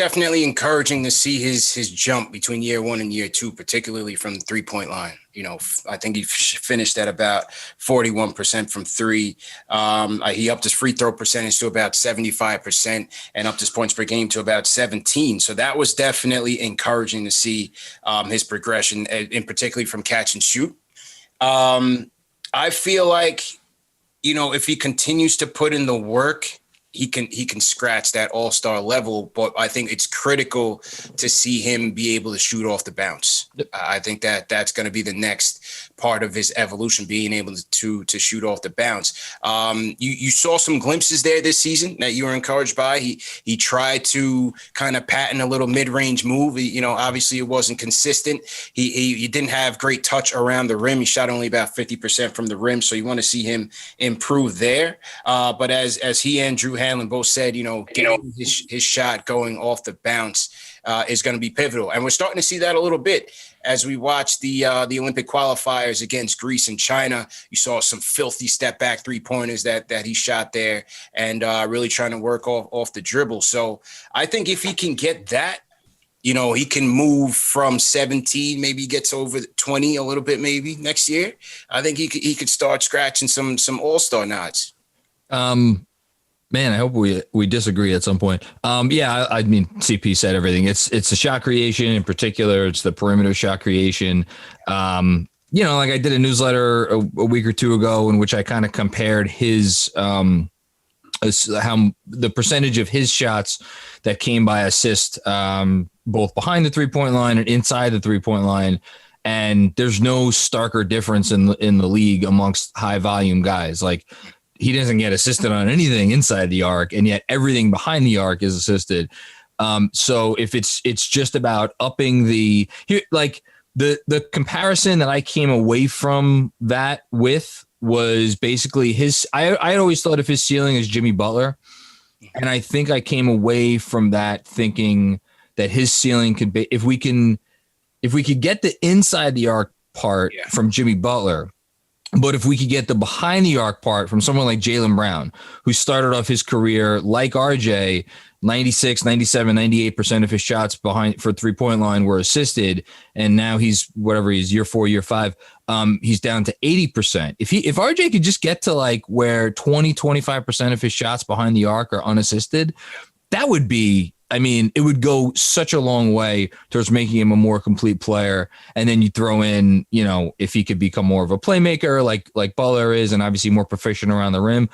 definitely encouraging to see his jump between year 1 and year 2, particularly from the 3-point line. I think he finished at about 41% from three. He upped his free throw percentage to about 75% and upped his points per game to about 17. So that was definitely encouraging to see his progression, in particularly from catch and shoot. I feel like, if he continues to put in the work, he can scratch that all-star level, but I think it's critical to see him be able to shoot off the bounce. I think that's going to be the next part of his evolution, being able to shoot off the bounce. You saw some glimpses there this season that you were encouraged by. He tried to kind of patent a little mid-range move. Obviously it wasn't consistent. He didn't have great touch around the rim. He shot only about 50% from the rim, so you want to see him improve there. But as he and Drew Hanlon both said, getting his shot going off the bounce is going to be pivotal. And we're starting to see that a little bit as we watch the Olympic qualifiers against Greece and China. You saw some filthy step back 3-pointers that he shot there, and really trying to work off the dribble. So I think if he can get that, he can move from 17, maybe gets over 20 a little bit, maybe next year. I think he could start scratching some all-star nods. Man, I hope we disagree at some point. I mean, CP said everything. It's the shot creation in particular. It's the perimeter shot creation. Like I did a newsletter a week or two ago in which I kind of compared his how the percentage of his shots that came by assist, both behind the 3-point line and inside the 3-point line. And there's no starker difference in the league amongst high volume guys. Like, he doesn't get assisted on anything inside the arc, and yet everything behind the arc is assisted. So if it's just about upping the comparison that I came away from that with was basically I always thought of his ceiling as Jimmy Butler. And I think I came away from that thinking that his ceiling could be, if we could get the inside the arc part from Jimmy Butler, but if we could get the behind the arc part from someone like Jaylen Brown, who started off his career like RJ, 96, 97, 98% of his shots behind for 3-point line were assisted. And now he's year 4, year 5. He's down to 80%. If RJ could just get to like where 20, 25% of his shots behind the arc are unassisted, that would be, it would go such a long way towards making him a more complete player. And then you throw in, if he could become more of a playmaker like Butler is, and obviously more proficient around the rim.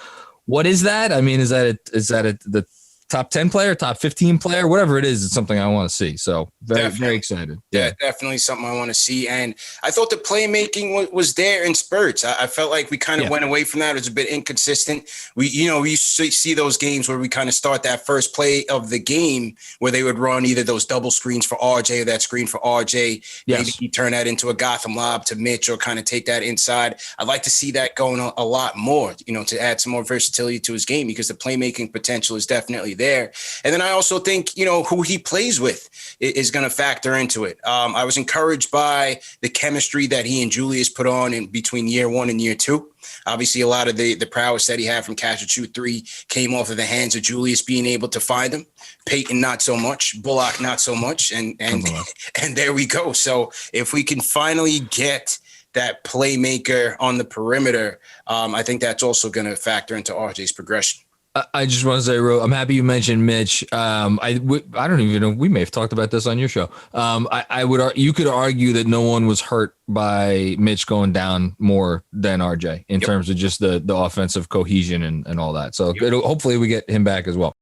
What is that? Is that the top 10 player, top 15 player, whatever it is, it's something I want to see. So very excited. Yeah, definitely something I want to see. And I thought the playmaking was there in spurts. I felt like we kind of went away from that. It was a bit inconsistent. We used to see those games where we kind of start that first play of the game where they would run either those double screens for RJ or that screen for RJ. Yes. Maybe he turn that into a Gotham lob to Mitch or kind of take that inside. I'd like to see that going a lot more, to add some more versatility to his game, because the playmaking potential is definitely there. And then I also think, who he plays with is going to factor into it. I was encouraged by the chemistry that he and Julius put on in between year 1 and year 2. Obviously, a lot of the prowess that he had from catch and shoot 3 came off of the hands of Julius being able to find him. Peyton, not so much. Bullock, not so much. And there we go. So if we can finally get that playmaker on the perimeter, I think that's also going to factor into RJ's progression. I just want to say, I'm happy you mentioned Mitch. I don't even know. We may have talked about this on your show. You could argue that no one was hurt by Mitch going down more than RJ in terms of just the offensive cohesion and all that. So hopefully we get him back as well.